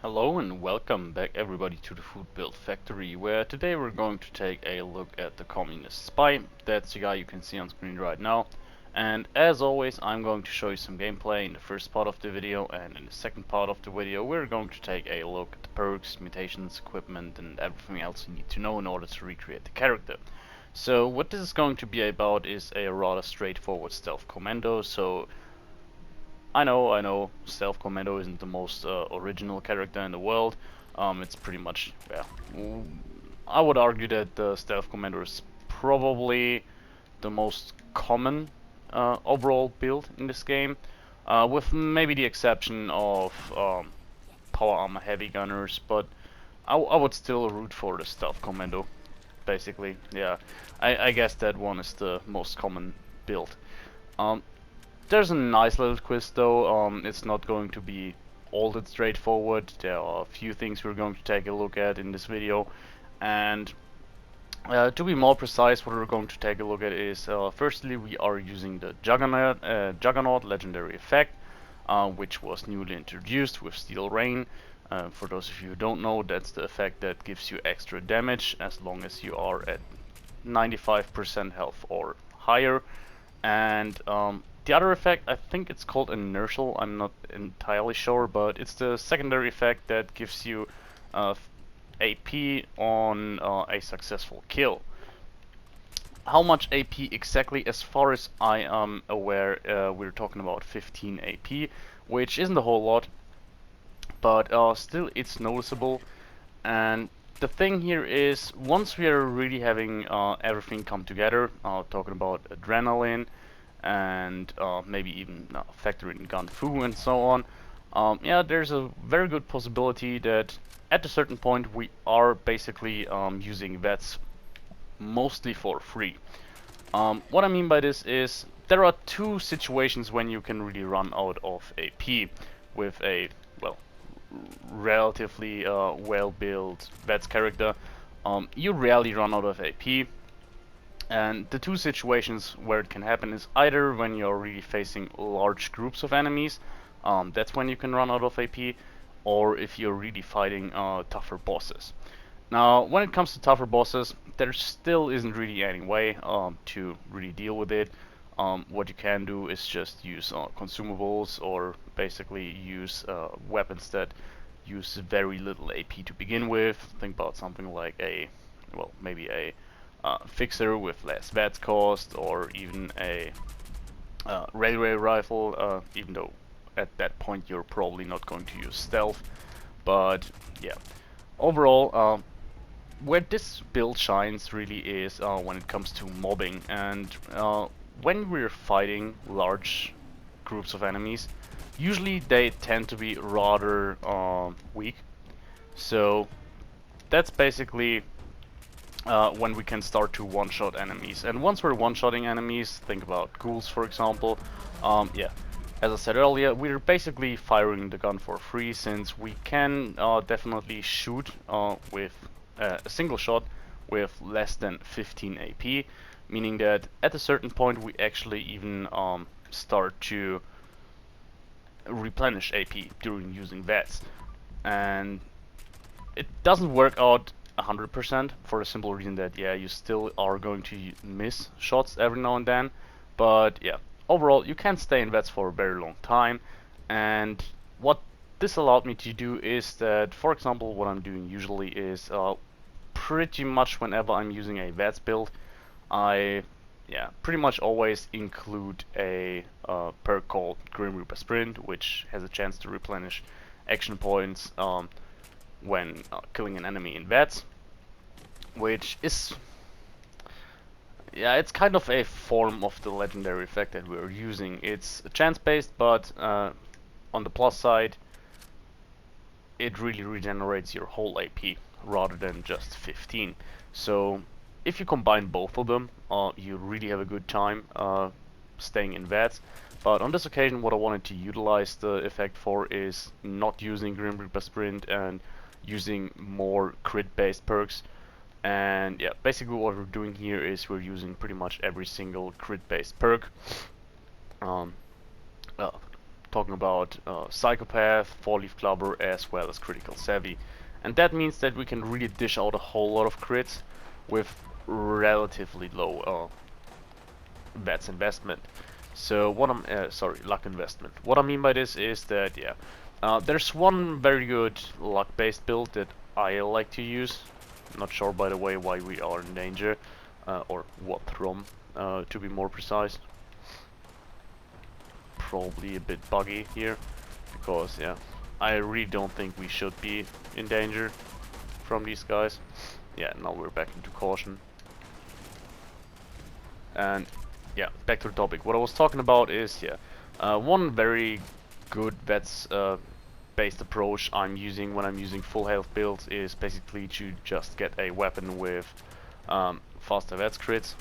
Hello and welcome back everybody to the Food Build Factory, where today we're going to take a look at the Communist Spy. That's the guy you can see on screen right now. And as always, I'm going to show you some gameplay in the first part of the video, and in the second part of the video we're going to take a look at the perks, mutations, equipment and everything else you need to know in order to recreate the character. So what this is going to be about is a rather straightforward stealth commando. So I know, Stealth Commando isn't the most original character in the world. It's pretty much, yeah, I would argue that the Stealth Commando is probably the most common overall build in this game, with maybe the exception of Power Armor Heavy Gunners, but I would still root for the Stealth Commando, basically. Yeah, I guess that one is the most common build. Um, there's a nice little quiz though. It's not going to be all that straightforward. There are a few things we're going to take a look at in this video, and to be more precise, what we're going to take a look at is firstly we are using the Juggernaut legendary effect, which was newly introduced with Steel Rain. For those of you who don't know, that's the effect that gives you extra damage as long as you are at 95% health or higher. And the other effect, I think it's called inertial, I'm not entirely sure, but it's the secondary effect that gives you AP on a successful kill. How much AP exactly? As far as I am aware, we're talking about 15 AP, which isn't a whole lot, but still it's noticeable. And the thing here is, once we are really having everything come together, talking about adrenaline, and maybe even factor in gun fu and so on, yeah, there's a very good possibility that at a certain point we are basically using vets mostly for free. What I mean by this is there are two situations when you can really run out of AP with a, well, relatively well-built vets character. You rarely run out of AP. And the two situations where it can happen is either when you're really facing large groups of enemies, that's when you can run out of AP, or if you're really fighting tougher bosses. Now, when it comes to tougher bosses, there still isn't really any way to really deal with it. What you can do is just use consumables, or basically use weapons that use very little AP to begin with. Think about something like a, well, maybe a fixer with less VATS cost, or even a railway rifle, even though at that point you're probably not going to use stealth. But yeah, overall, where this build shines really is when it comes to mobbing, and when we're fighting large groups of enemies, usually they tend to be rather weak. So that's basically when we can start to one-shot enemies. And once we're one-shotting enemies, think about ghouls for example, yeah, as I said earlier, we're basically firing the gun for free, since we can definitely shoot with a single shot with less than 15 AP, meaning that at a certain point we actually even start to replenish AP during using VATS. And it doesn't work out 100% for the simple reason that, yeah, you still are going to miss shots every now and then, but yeah, overall you can stay in VETs for a very long time. And what this allowed me to do is that, for example, what I'm doing usually is pretty much whenever I'm using a VETs build, I, yeah, pretty much always include a perk called Grim Reaper Sprint, which has a chance to replenish action points when killing an enemy in VATS, which is, yeah, it's kind of a form of the legendary effect that we're using. It's chance-based, but on the plus side, it really regenerates your whole AP rather than just 15. So if you combine both of them, you really have a good time staying in VATS. But on this occasion, what I wanted to utilize the effect for is not using Grim Reaper Sprint and using more crit-based perks. And yeah, basically what we're doing here is we're using pretty much every single crit-based perk. Um, talking about Psychopath, Four-Leaf Clubber, as well as Critical Savvy. And that means that we can really dish out a whole lot of crits with relatively low VATS investment. So what I'm sorry, luck investment. What I mean by this is that there's one very good luck-based build that I like to use. Not sure, by the way, why we are in danger, or what from, to be more precise. Probably a bit buggy here, because I really don't think we should be in danger from these guys. Yeah, now we're back into caution. And yeah, back to the topic. What I was talking about is one very good VETS based approach I'm using when I'm using full health builds is basically to just get a weapon with faster VETS crits.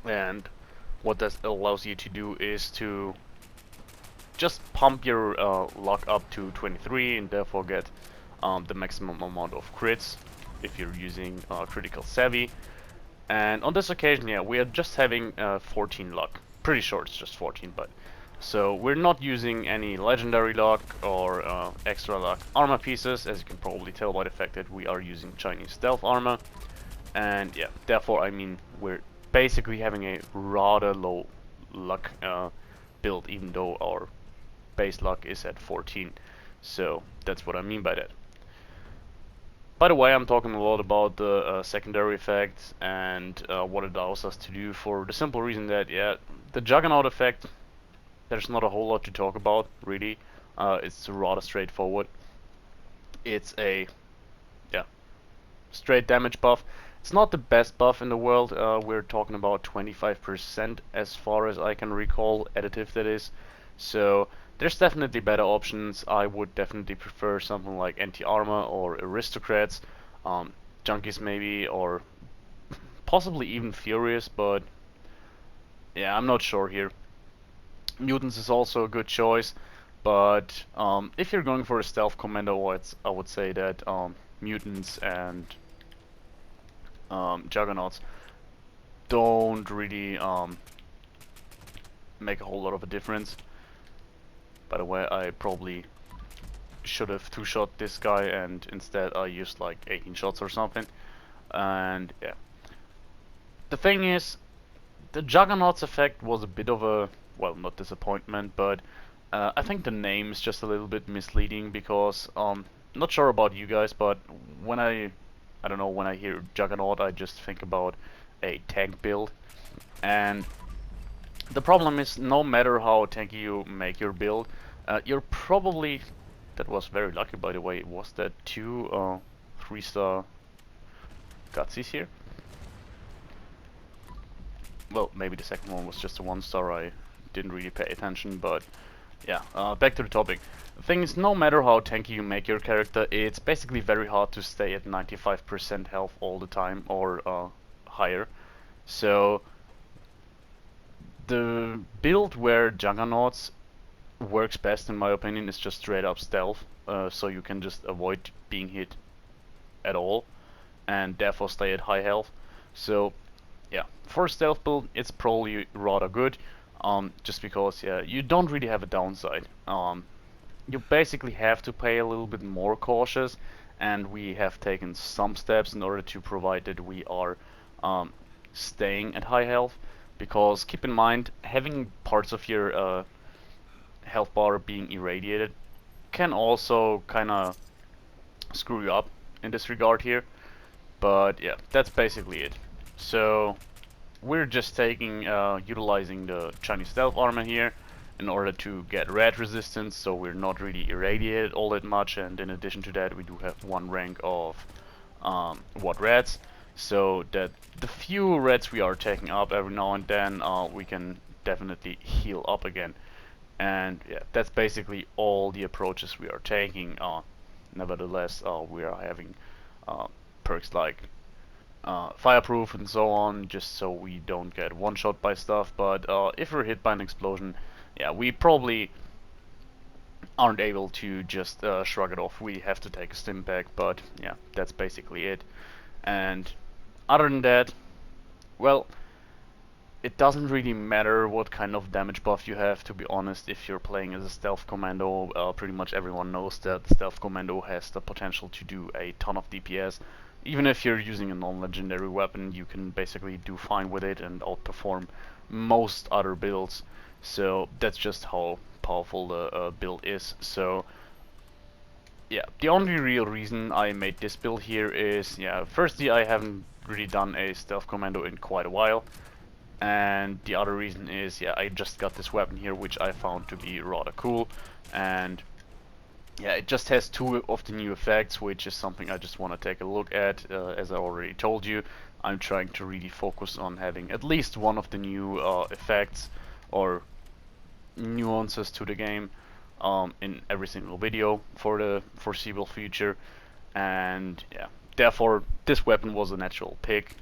And what that allows you to do is to just pump your luck up to 23 and therefore get the maximum amount of crits if you're using Critical Savvy. And on this occasion, we are just having 14 luck. Pretty sure it's just 14, but so we're not using any legendary luck or extra luck armor pieces, as you can probably tell by the fact that we are using Chinese stealth armor. And therefore, I mean, we're basically having a rather low luck build, even though our base luck is at 14. So that's what I mean by that. By the way, I'm talking a lot about the secondary effects and what it allows us to do, for the simple reason that the Juggernaut effect, there's not a whole lot to talk about, really. It's rather straightforward. It's a straight damage buff. It's not the best buff in the world. We're talking about 25% as far as I can recall, additive that is. So there's definitely better options. I would definitely prefer something like anti-armor or aristocrats, junkies maybe, or possibly even furious, but I'm not sure here. Mutants is also a good choice, but if you're going for a stealth commando, I would say that mutants and Juggernauts don't really make a whole lot of a difference. By the way, I probably should have two-shot this guy, and instead I used like 18 shots or something. And the thing is, the Juggernauts effect was a bit of a, well, not disappointment, but I think the name is just a little bit misleading, because not sure about you guys, but when I don't know, when I hear Juggernaut, I just think about a tank build. And the problem is, no matter how tanky you make your build, you're probably, that was very lucky by the way, was that 2 3-star gutsies here? Well, maybe the second one was just a 1-star, I didn't really pay attention, but back to the topic. The thing is, no matter how tanky you make your character, it's basically very hard to stay at 95% health all the time, or higher. So the build where Juggernauts works best, in my opinion, is just straight up stealth, so you can just avoid being hit at all, and therefore stay at high health. So for a stealth build, it's probably rather good, just because you don't really have a downside. You basically have to play a little bit more cautious, and we have taken some steps in order to provide that we are staying at high health. Because keep in mind, having parts of your health bar being irradiated can also kind of screw you up in this regard here. But that's basically it. So we're just taking utilizing the Chinese stealth armor here in order to get rad resistance, so we're not really irradiated all that much, and in addition to that we do have 1 rank of what rads, so that the few reds we are taking up every now and then, we can definitely heal up again. And that's basically all the approaches we are taking. Nevertheless, we are having perks like Fireproof and so on, just so we don't get one-shot by stuff. But if we're hit by an explosion, we probably aren't able to just shrug it off. We have to take a stim pack, but that's basically it. And other than that, well, it doesn't really matter what kind of damage buff you have, to be honest, if you're playing as a stealth commando. Pretty much everyone knows that stealth commando has the potential to do a ton of DPS. Even if you're using a non-legendary weapon, you can basically do fine with it and outperform most other builds. So that's just how powerful the build is. So yeah, the only real reason I made this build here is, yeah, firstly, I haven't really done a stealth commando in quite a while. And the other reason is, yeah, I just got this weapon here, which I found to be rather cool. And yeah, it just has two of the new effects, which is something I just want to take a look at. As I already told you, I'm trying to really focus on having at least one of the new effects or nuances to the game in every single video for the foreseeable future. And yeah, therefore this weapon was a natural pick.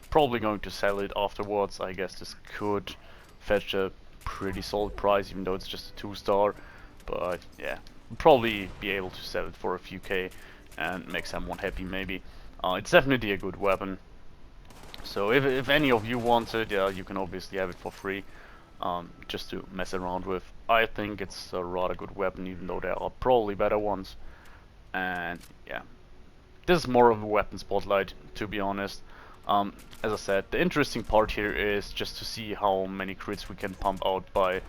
Probably going to sell it afterwards. I guess this could fetch a pretty solid price, even though it's just a 2-star. But yeah, probably be able to sell it for a few K and make someone happy maybe. It's definitely a good weapon. So if any of you want it, yeah, you can obviously have it for free, just to mess around with. I think it's a rather good weapon, even though there are probably better ones. And yeah, this is more of a weapon spotlight, to be honest. As I said, the interesting part here is just to see how many crits we can pump out by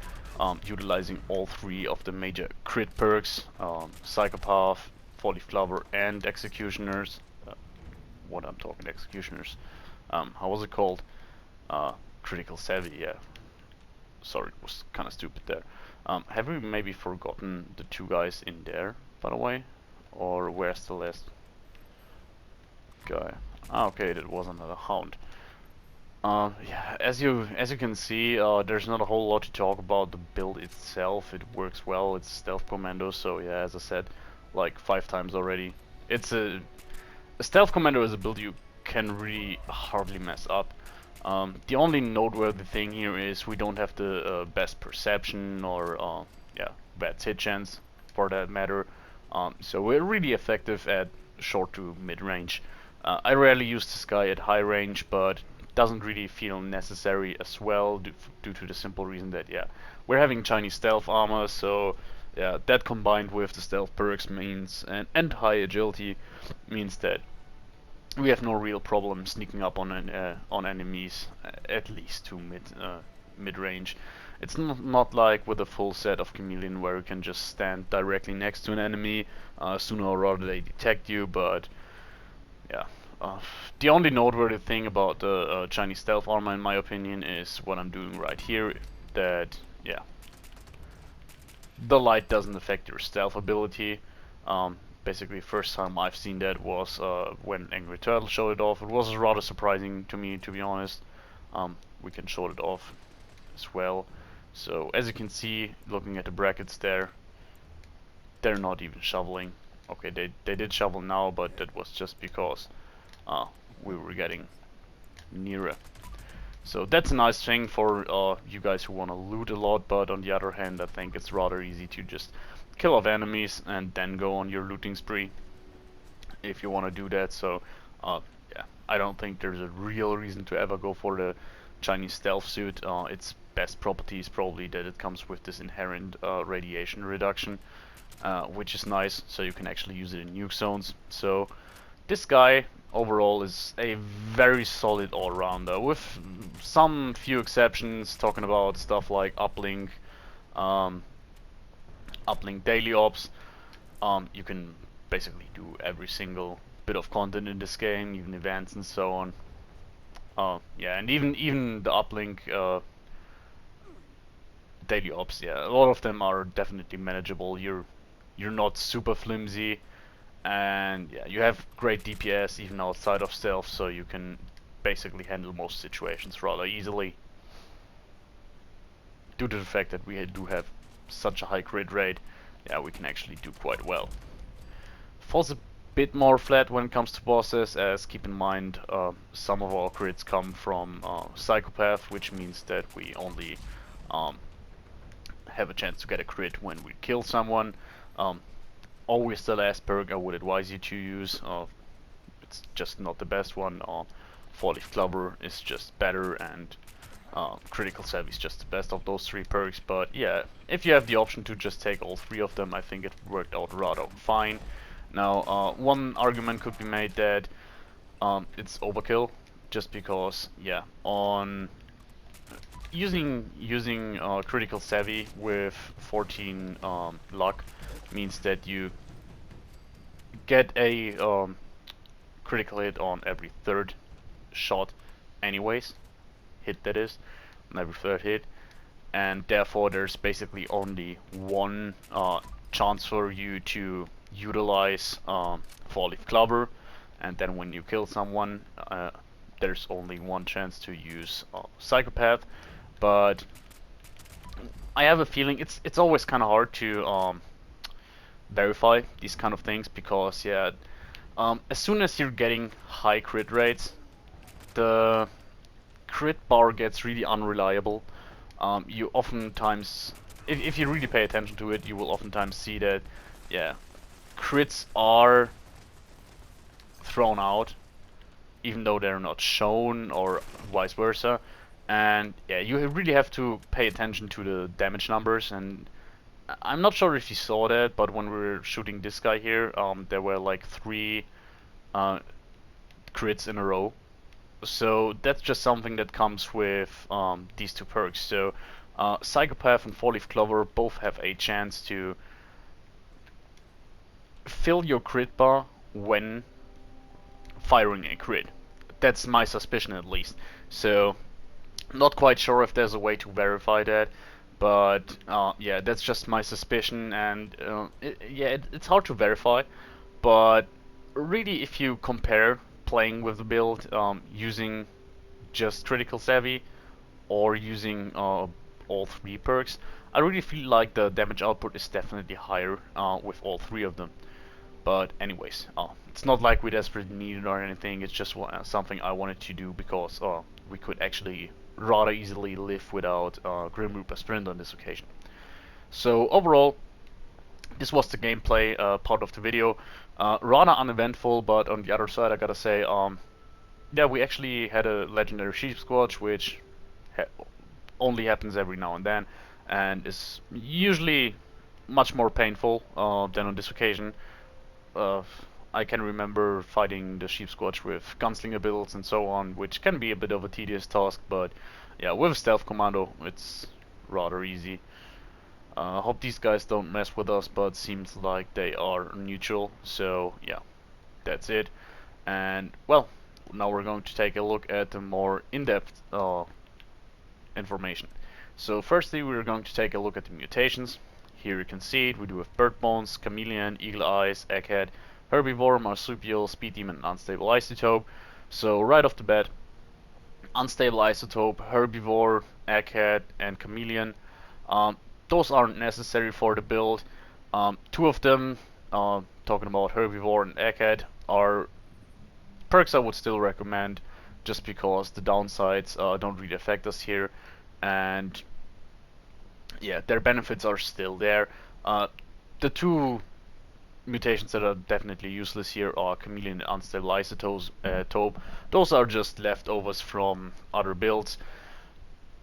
utilizing all three of the major crit perks: Psychopath, Four-Leaf Clover, and Executioners. What I'm talking, Executioners. How was it called? Critical Savvy, yeah. Sorry, it was kind of stupid there. Have we maybe forgotten the two guys in there, by the way? Or where's the last guy? Ah, okay, that was another hound. Yeah, as you can see, there's not a whole lot to talk about the build itself. It works well. It's stealth commando, so yeah, as I said, like 5 times already. It's a stealth commando is a build you can really hardly mess up. The only noteworthy thing here is we don't have the best perception or yeah, bad hit chance for that matter. So we're really effective at short to mid range. I rarely use this guy at high range, but doesn't really feel necessary as well due to the simple reason that, yeah, we're having Chinese stealth armor, so yeah, that combined with the stealth perks means and high agility means that we have no real problem sneaking up on enemies, at least to mid range. It's not like with a full set of Chameleon where you can just stand directly next to an enemy. Sooner or rather they detect you, but yeah. The only noteworthy thing about the Chinese stealth armor, in my opinion, is what I'm doing right here. That, yeah, the light doesn't affect your stealth ability. Basically, first time I've seen that was when Angry Turtle showed it off. It was rather surprising to me, to be honest. We can show it off as well. So as you can see, looking at the brackets there, they're not even shoveling. Okay, they did shovel now, but that was just because we were getting nearer. So that's a nice thing for you guys who want to loot a lot, but on the other hand, I think it's rather easy to just kill off enemies and then go on your looting spree if you want to do that. So yeah, I don't think there's a real reason to ever go for the Chinese stealth suit. Its best property is probably that it comes with this inherent radiation reduction, which is nice, so you can actually use it in nuke zones. So this guy overall is a very solid all-rounder, with some few exceptions, talking about stuff like uplink, uplink daily ops. You can basically do every single bit of content in this game, even events and so on. Yeah, and even the uplink daily ops, yeah, a lot of them are definitely manageable. You're not super flimsy, and yeah, you have great DPS even outside of stealth, so you can basically handle most situations rather easily. Due to the fact that we do have such a high crit rate, yeah, we can actually do quite well. Falls a bit more flat when it comes to bosses, as keep in mind some of our crits come from Psychopath, which means that we only have a chance to get a crit when we kill someone. Always the last perk I would advise you to use. It's just not the best one. Four-Leaf Clover is just better, and Critical Savvy is just the best of those three perks, but yeah, if you have the option to just take all three of them, I think it worked out rather fine. Now, one argument could be made that it's overkill, just because, yeah, on using Critical Savvy with 14 luck means that you get a critical hit on every third shot anyways, hit that is, on every third hit, and therefore there's basically only one chance for you to utilize Four-Leaf Clover, and then when you kill someone, there's only one chance to use Psychopath. But I have a feeling it's always kind of hard to verify these kind of things, because yeah, as soon as you're getting high crit rates, the crit bar gets really unreliable. You oftentimes, if you really pay attention to it, you will oftentimes see that, yeah, crits are thrown out, even though they're not shown, or vice versa. And yeah, you really have to pay attention to the damage numbers. And I'm not sure if you saw that, but when we were shooting this guy here, there were like 3 crits in a row. So that's just something that comes with these two perks. So Psychopath and Four-Leaf Clover both have a chance to fill your crit bar when firing a crit. That's my suspicion, at least. So not quite sure if there's a way to verify that, but yeah, that's just my suspicion. And it's hard to verify, but really, if you compare playing with the build using just Critical Savvy or using all 3 perks, I really feel like the damage output is definitely higher with all 3 of them. But anyways, it's not like we desperately need it or anything, it's just something I wanted to do because we could actually rather easily live without Grim Reaper Sprint on this occasion. So overall, this was the gameplay part of the video. Rather uneventful, but on the other side I gotta say, yeah, we actually had a legendary sheep squatch, which only happens every now and is usually much more painful than on this occasion. I can remember fighting the sheep squatch with gunslinger builds and so on, which can be a bit of a tedious task, but yeah, with stealth commando it's rather easy. Hope these guys don't mess with us, but seems like they are neutral, so yeah, that's it. And well, now we're going to take a look at the more in-depth information. So firstly, we're going to take a look at the mutations. Here you can see it. We do have Bird Bones, Chameleon, Eagle Eyes, Egghead, Herbivore, Marsupial, Speed Demon, and Unstable Isotope. So right off the bat, Unstable Isotope, Herbivore, Egghead, and Chameleon. Those aren't necessary for the build. 2 of them, talking about Herbivore and Egghead, are perks I would still recommend, just because the downsides don't really affect us here, and yeah, their benefits are still there. The 2 mutations that are definitely useless here are Chameleon and Unstable Isotope. Those are just leftovers from other builds.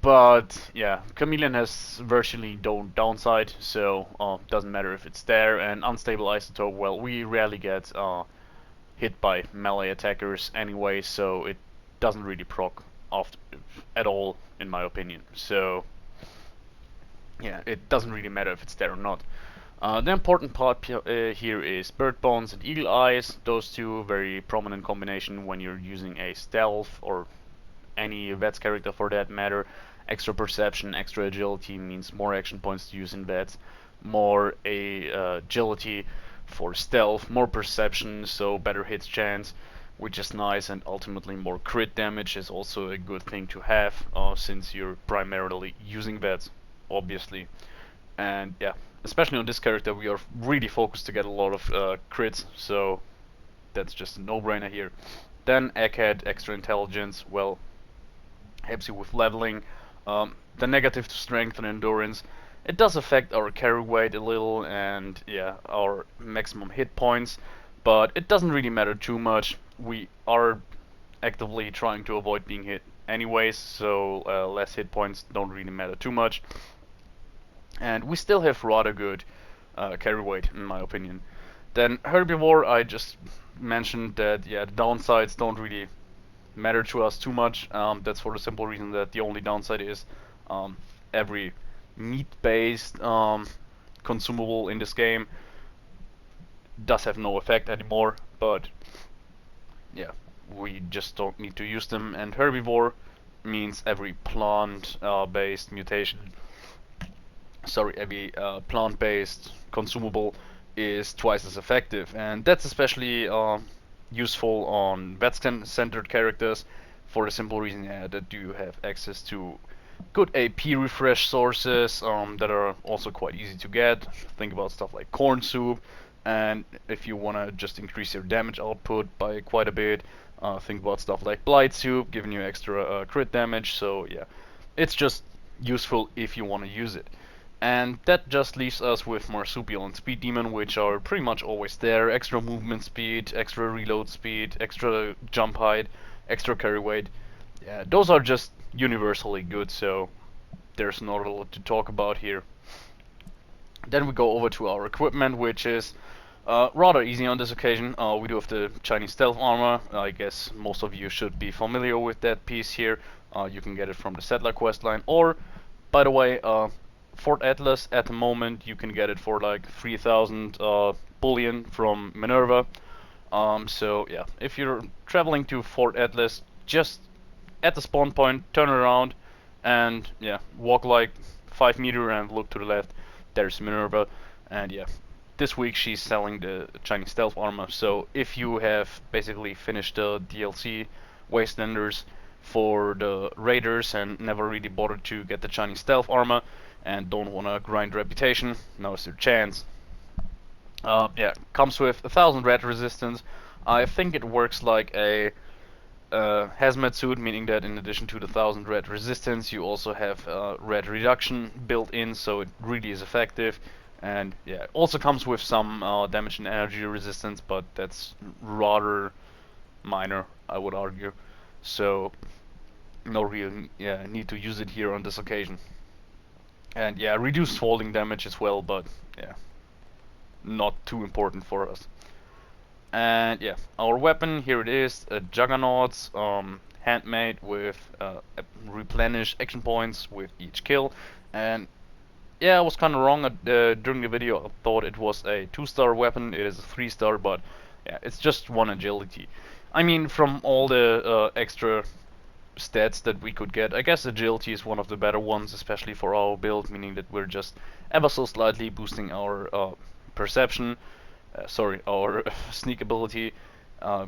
But yeah, Chameleon has virtually no downside, so doesn't matter if it's there. And Unstable Isotope, well, we rarely get hit by melee attackers anyway, so it doesn't really proc at all, in my opinion. So yeah, it doesn't really matter if it's there or not. The important part here is Bird Bones and Eagle Eyes. Those 2 very prominent combination when you're using a stealth or any VETS character for that matter. Extra perception, extra agility means more action points to use in VETS, more agility for stealth, more perception, so better hits chance, which is nice, and ultimately more crit damage is also a good thing to have, since you're primarily using VETS, obviously. And yeah, especially on this character, we are really focused to get a lot of crits, so that's just a no-brainer here. Then Egghead, extra intelligence, well, helps you with leveling. The negative to strength and endurance, it does affect our carry weight a little, and yeah, our maximum hit points, but it doesn't really matter too much. We are actively trying to avoid being hit anyways, so less hit points don't really matter too much. And we still have rather good carry weight, in my opinion. Then Herbivore, I just mentioned that, yeah, the downsides don't really matter to us too much. That's for the simple reason that the only downside is every meat-based consumable in this game does have no effect anymore, but yeah, we just don't need to use them. And Herbivore means every plant-based mutation, sorry, every plant-based consumable is twice as effective, and that's especially useful on vet-centered characters for the simple reason, yeah, that you have access to good AP refresh sources that are also quite easy to get. Think about stuff like corn soup, and if you want to just increase your damage output by quite a bit, think about stuff like blight soup, giving you extra crit damage. So yeah, it's just useful if you want to use it. And that just leaves us with Marsupial and Speed Demon, which are pretty much always there. Extra movement speed, extra reload speed, extra jump height, extra carry weight. Yeah, those are just universally good, so there's not a lot to talk about here. Then we go over to our equipment, which is rather easy on this occasion. We do have the Chinese stealth armor. I guess most of you should be familiar with that piece here. You can get it from the Settler questline, or, by the way, Fort Atlas at the moment you can get it for like 3,000 bullion from Minerva. So yeah, if you're traveling to Fort Atlas, just at the spawn point, turn around, and yeah, walk like 5 meters and look to the left. There's Minerva, and yeah, this week she's selling the Chinese stealth armor. So if you have basically finished the DLC Wastelanders for the Raiders and never really bothered to get the Chinese stealth armor and don't want to grind reputation, now's your chance. Yeah, comes with 1,000 red resistance. I think it works like a hazmat suit, meaning that in addition to the 1,000 red resistance, you also have red reduction built in, so it really is effective. And yeah, it also comes with some damage and energy resistance, but that's rather minor, I would argue. So no real need to use it here on this occasion. And yeah, reduced falling damage as well, but yeah, not too important for us. And yeah, our weapon, here it is, a Juggernauts, handmade with replenish action points with each kill. And yeah, I was kind of wrong during the video. I thought it was a 2-star weapon. It is a 3-star, but yeah, it's just 1 agility. I mean, from all the extra stats that we could get, I guess agility is one of the better ones, especially for our build, meaning that we're just ever so slightly boosting our perception, sorry, our sneak ability,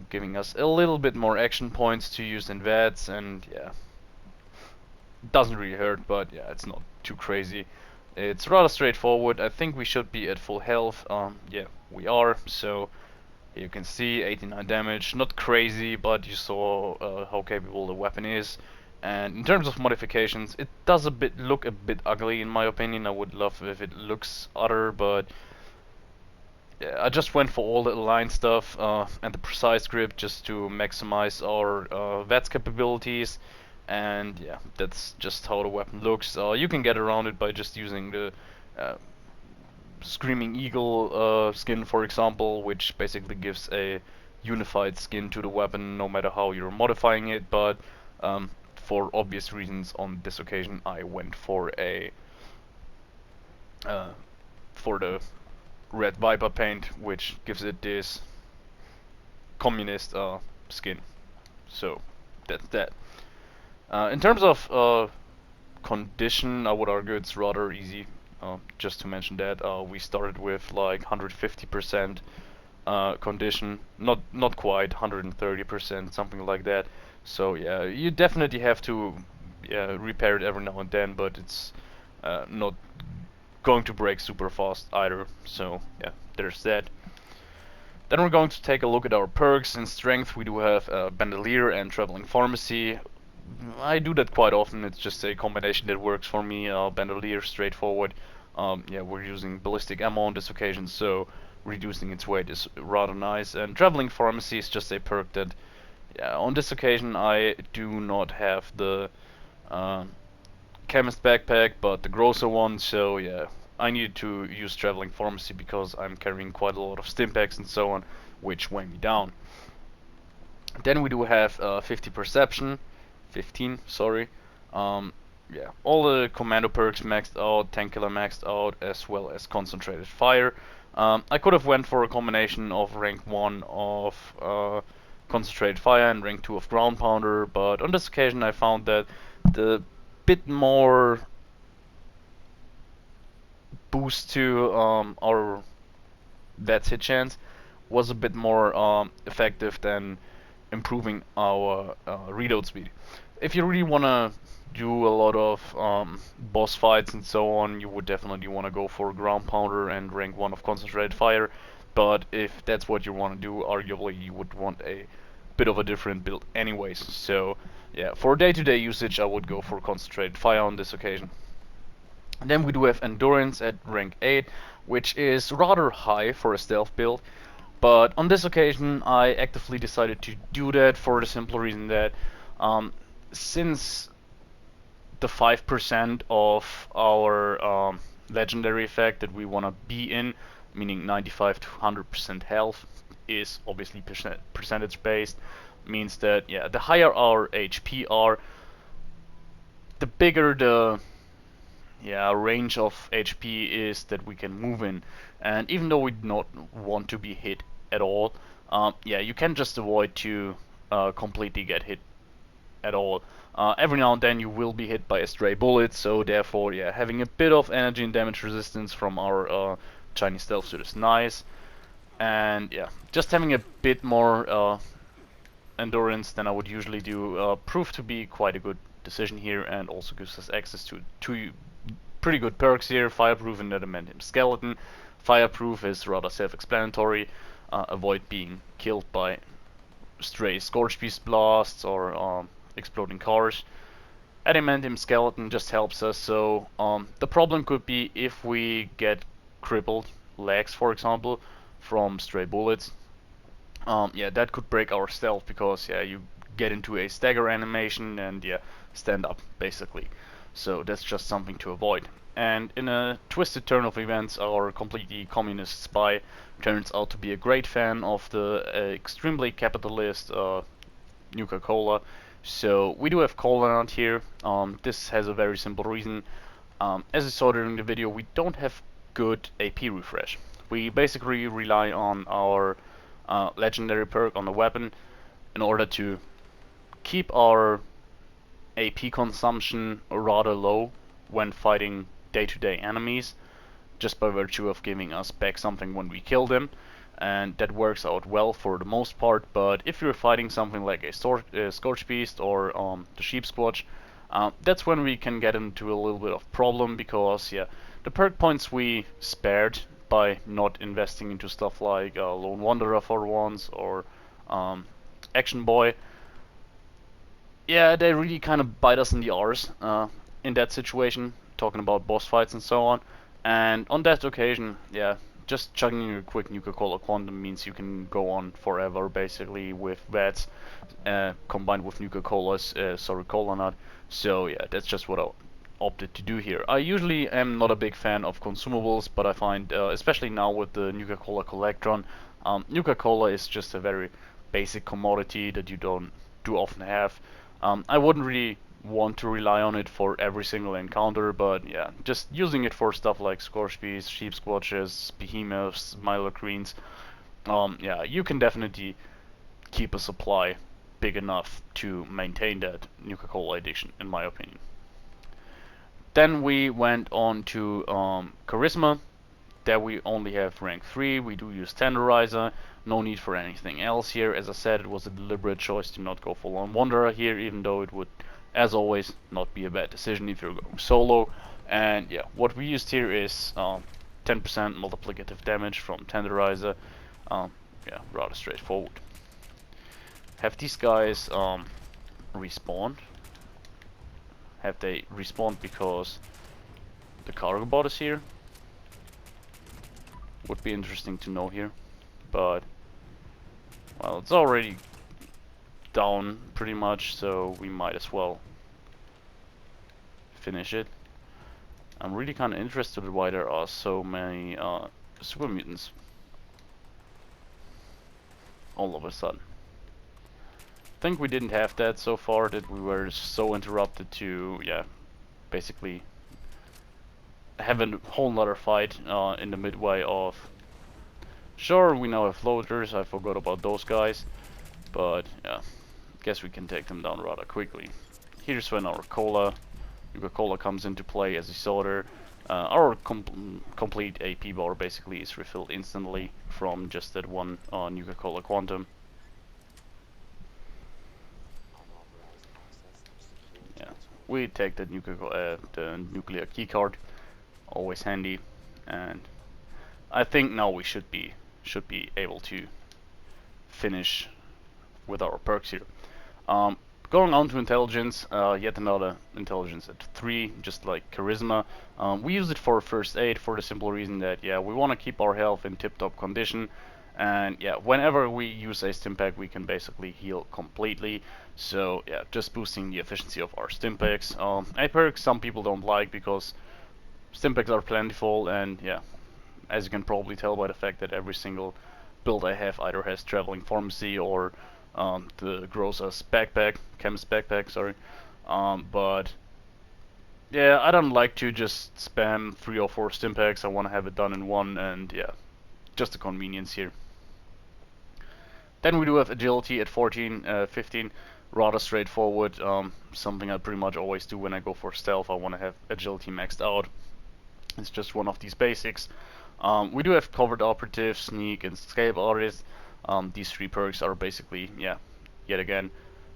giving us a little bit more action points to use in VATS, and yeah, doesn't really hurt, but yeah, it's not too crazy. It's rather straightforward. I think we should be at full health. Yeah, we are, so you can see 89 damage, not crazy, but you saw how capable the weapon is. And in terms of modifications, it does look a bit ugly in my opinion. I would love if it looks other, but yeah, I just went for all the aligned stuff and the precise grip just to maximize our VATS capabilities. And yeah, that's just how the weapon looks. You can get around it by just using the Screaming Eagle skin, for example, which basically gives a unified skin to the weapon no matter how you're modifying it, but for obvious reasons on this occasion I went for a for the Red Viper paint, which gives it this communist skin. So that's that. In terms of condition, I would argue it's rather easy. Just to mention that we started with like 150% condition, not quite 130%, something like that. So yeah, you definitely have to repair it every now and then, but it's not going to break super fast either. So yeah, there's that. Then we're going to take a look at our perks. In strength, we do have Bandolier and Traveling Pharmacy. I do that quite often. It's just a combination that works for me. Bandolier, straightforward. Yeah, we're using ballistic ammo on this occasion, so reducing its weight is rather nice. And Traveling Pharmacy is just a perk that yeah, on this occasion I do not have the uh, chemist backpack, but the grosser one. So yeah, I needed to use traveling pharmacy because I'm carrying quite a lot of stimpaks and so on, which weigh me down. Then we do have 50 perception, 15, sorry. Um, yeah, all the commando perks maxed out, tank killer maxed out, as well as concentrated fire. I could have went for a combination of rank 1 of concentrated fire and rank 2 of ground pounder, but on this occasion I found that the bit more boost to our that's hit chance was a bit more effective than improving our reload speed. If you really want to do a lot of boss fights and so on, you would definitely want to go for ground pounder and rank 1 of concentrated fire. But if that's what you want to do, arguably you would want a bit of a different build anyways. So yeah, for day-to-day usage I would go for concentrated fire on this occasion. Then we do have endurance at rank 8, which is rather high for a stealth build. But on this occasion, I actively decided to do that for the simple reason that since the 5% of our legendary effect that we want to be in, meaning 95 to 100% health, is obviously percentage based, means that yeah, the higher our HP are, the bigger the range of HP is that we can move in. And even though we do not want to be hit at all, yeah, you can just avoid to completely get hit at all. Every now and then you will be hit by a stray bullet, so therefore, yeah, having a bit of energy and damage resistance from our Chinese stealth suit is nice. And yeah, just having a bit more endurance than I would usually do proved to be quite a good decision here, and also gives us access to two pretty good perks here. Fireproof and Adamantium Skeleton. Fireproof is rather self-explanatory. Avoid being killed by stray Scorch Beast blasts or exploding cars. Adamantium Skeleton just helps us, so the problem could be if we get crippled legs, for example, from stray bullets. Yeah, that could break our stealth because yeah, you get into a stagger animation and yeah, stand up basically. So that's just something to avoid. And in a twisted turn of events, our completely communist spy turns out to be a great fan of the extremely capitalist Nuka-Cola. So we do have Cola here. This has a very simple reason. As you saw during the video, we don't have good AP refresh. We basically rely on our legendary perk on the weapon in order to keep our AP consumption rather low when fighting day-to-day enemies, just by virtue of giving us back something when we kill them, and that works out well for the most part. But if you're fighting something like a Scorch Beast or the Sheep Squatch, that's when we can get into a little bit of problem, because yeah, the perk points we spared by not investing into stuff like Lone Wanderer for once or Action Boy, yeah, they really kind of bite us in the arse in that situation, talking about boss fights and so on. And on that occasion, yeah, just chugging a quick Nuka-Cola Quantum means you can go on forever, basically, with VATS combined with Nuka-Colas, sorry, Cola Nut. So yeah, that's just what I opted to do here. I usually am not a big fan of consumables, but I find, especially now with the Nuka-Cola Collectron, Nuka-Cola is just a very basic commodity that you don't do often have. I wouldn't really want to rely on it for every single encounter, but yeah, just using it for stuff like Scorch Beasts, Sheep Squatches, Behemoths, Mylocreens, yeah, you can definitely keep a supply big enough to maintain that Nuka-Cola edition, in my opinion. Then we went on to Charisma. There we only have rank 3, we do use Tenderizer, no need for anything else here. As I said, it was a deliberate choice to not go for Lone Wanderer here, even though it would, as always, not be a bad decision if you're going solo. And yeah, what we used here is 10% multiplicative damage from Tenderizer. Yeah, rather straightforward. Have these guys respawned? Have they respawned because the cargo bot is here? Would be interesting to know here, but well, it's already down pretty much, so we might as well finish it. I'm really kind of interested in why there are so many super mutants all of a sudden. I think we didn't have that so far, that we were so interrupted to, yeah, basically have a whole nother fight in the midway of... Sure, we now have floaters, I forgot about those guys, but yeah, guess we can take them down rather quickly. Here's when our Nuka-Cola comes into play. As you saw there. Our complete AP bar basically is refilled instantly from just that one Nuka-Cola Quantum. Yeah, we take the nuclear keycard, always handy, and I think now we should be able to finish with our perks here. Going on to intelligence, yet another intelligence at 3, just like charisma. We use it for first aid for the simple reason that, yeah, we want to keep our health in tip-top condition, and yeah, whenever we use a stim pack we can basically heal completely. So yeah, just boosting the efficiency of our stim packs. A perk some people don't like because stim packs are plentiful, and yeah, as you can probably tell by the fact that every single build I have either has traveling pharmacy or the Grosa's backpack, chemist backpack, sorry. But yeah, I don't like to just spam 3 or 4 stim packs. I want to have it done in one, and yeah, just the convenience here. Then we do have agility at 14, 15, rather straightforward. Something I pretty much always do when I go for stealth. I want to have agility maxed out. It's just one of these basics. We do have covered operative, sneak, and escape artist. These 3 perks are basically, yeah, yet again,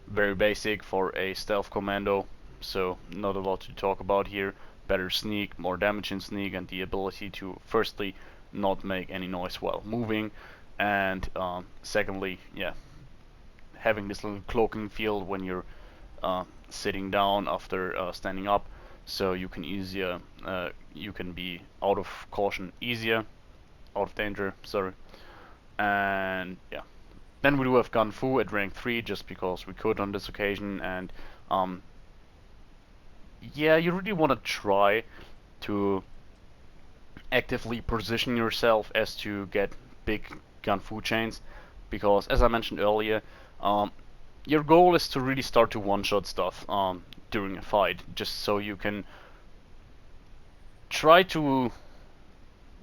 very basic for a stealth commando, so not a lot to talk about here. Better sneak, more damage in sneak, and the ability to firstly not make any noise while moving, and secondly, yeah, having this little cloaking field when you're sitting down after standing up, so you can you can be out of caution easier, out of danger, sorry. And yeah, then we do have Gun Fu at rank 3 just because we could on this occasion, and yeah, you really want to try to actively position yourself as to get big Gun Fu chains, because as I mentioned earlier, your goal is to really start to one-shot stuff during a fight, just so you can try to,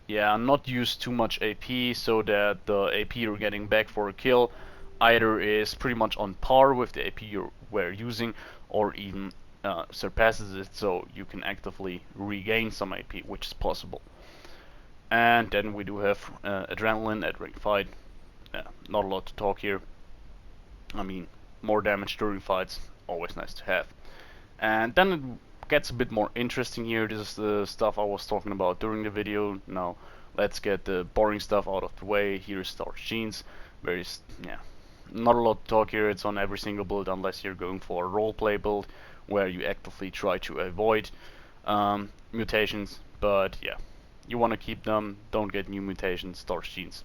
yeah, not use too much AP, so that the AP you're getting back for a kill either is pretty much on par with the AP you were using, or even surpasses it, so you can actively regain some AP, which is possible. And then we do have adrenaline at rank 5. Yeah, not a lot to talk here. I mean, more damage during fights, always nice to have. And then it gets a bit more interesting here. This is the stuff I was talking about during the video. Now let's get the boring stuff out of the way. Here's Starch Jeans. Yeah, not a lot to talk here. It's on every single build unless you're going for a roleplay build where you actively try to avoid mutations. But yeah, you want to keep them, don't get new mutations, Starch Jeans.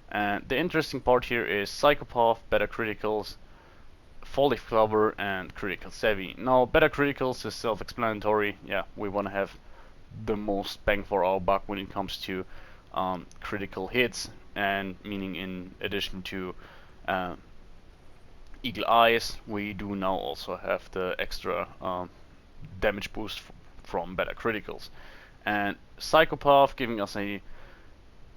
And the interesting part here is Psychopath, Beta Criticals, Folly Clover, and Critical Savvy. Now, Beta Criticals is self-explanatory. Yeah, we want to have the most bang for our buck when it comes to critical hits, and meaning in addition to Eagle Eyes, we do now also have the extra damage boost from Beta Criticals. And Psychopath giving us a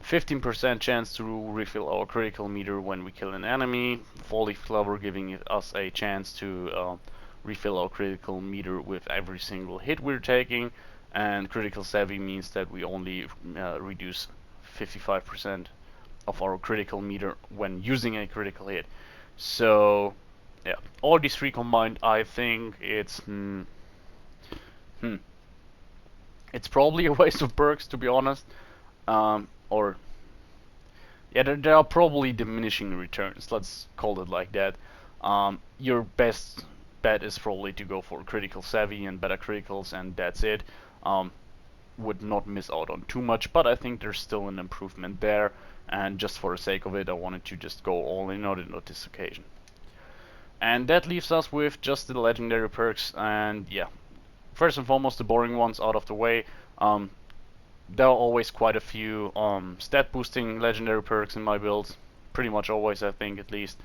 15% chance to refill our critical meter when we kill an enemy. Folly Clover giving us a chance to refill our critical meter with every single hit we're taking. And Critical Savvy means that we only reduce 55% of our critical meter when using a critical hit. So yeah, all these 3 combined, I think it's it's probably a waste of perks, to be honest. Or yeah, there are probably diminishing returns, let's call it like that. Your best bet is probably to go for Critical Savvy and Beta Criticals, and that's it. Would not miss out on too much, but I think there's still an improvement there, and just for the sake of it I wanted to just go all in on it on this occasion. And that leaves us with just the legendary perks, and yeah, first and foremost the boring ones out of the way. Um, there are always quite a few stat boosting legendary perks in my builds, pretty much always I think at least.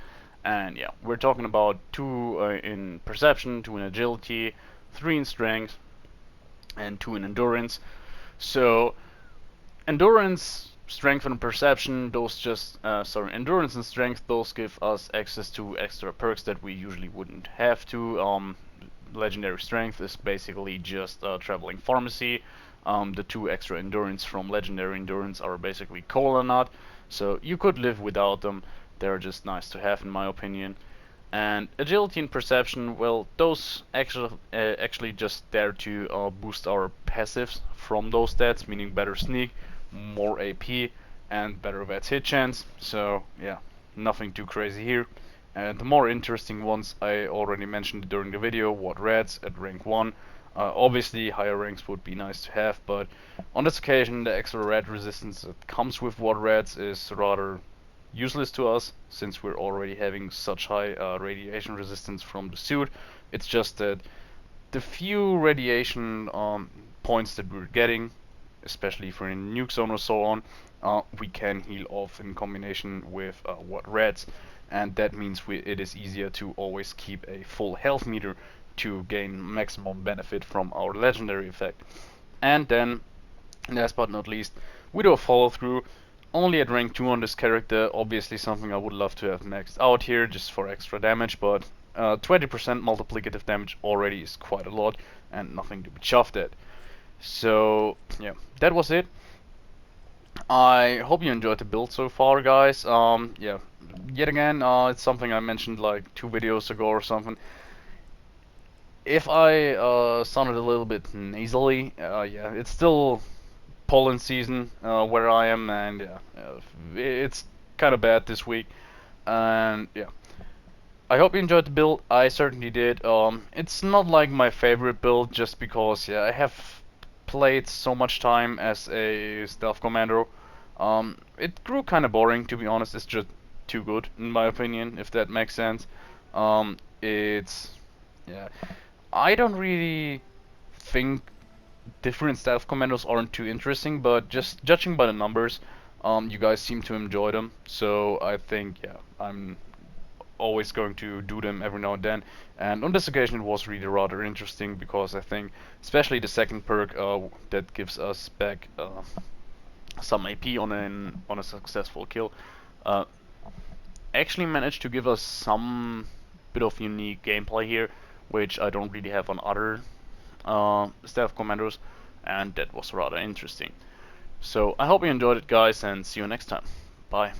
And yeah, we're talking about 2 in perception, 2 in agility, 3 in strength, and 2 in endurance. So endurance, strength, and perception, those just endurance and strength, those give us access to extra perks that we usually wouldn't have to. Legendary strength is basically just traveling pharmacy. The 2 extra endurance from legendary endurance are basically cola nut, so you could live without them. They're just nice to have in my opinion. And agility and perception, well, those actually just there to boost our passives from those stats, meaning better sneak, more AP, and better vets hit chance. So yeah, nothing too crazy here. And the more interesting ones I already mentioned during the video, what rats at rank 1. Obviously higher ranks would be nice to have, but on this occasion the extra rat resistance that comes with what rats is rather useless to us, since we're already having such high radiation resistance from the suit. It's just that the few radiation points that we're getting, especially for a nuke zone or so on, we can heal off in combination with what reds, and that means it is easier to always keep a full health meter to gain maximum benefit from our legendary effect. And then, last but not least, we do a follow through. Only at rank 2 on this character, obviously something I would love to have maxed out here just for extra damage, but 20% multiplicative damage already is quite a lot and nothing to be chuffed at. So yeah, that was it. I hope you enjoyed the build so far, guys. Yeah, yet again, it's something I mentioned like 2 videos ago or something. If I sounded a little bit nasally, yeah, it's still pollen season where I am, and yeah, it's kind of bad this week. And yeah, I hope you enjoyed the build. I certainly did. It's not like my favorite build, just because yeah, I have played so much time as a stealth commando. It grew kind of boring, to be honest. It's just too good, in my opinion, if that makes sense. It's yeah, I don't really think different stealth commandos aren't too interesting, but just judging by the numbers, you guys seem to enjoy them. So I think yeah, I'm always going to do them every now and then. And on this occasion, it was really rather interesting because I think, especially the second perk that gives us back some AP on a successful kill, uh, actually managed to give us some bit of unique gameplay here, which I don't really have on other stealth commandos, and that was rather interesting. So I hope you enjoyed it, guys, and see you next time. Bye.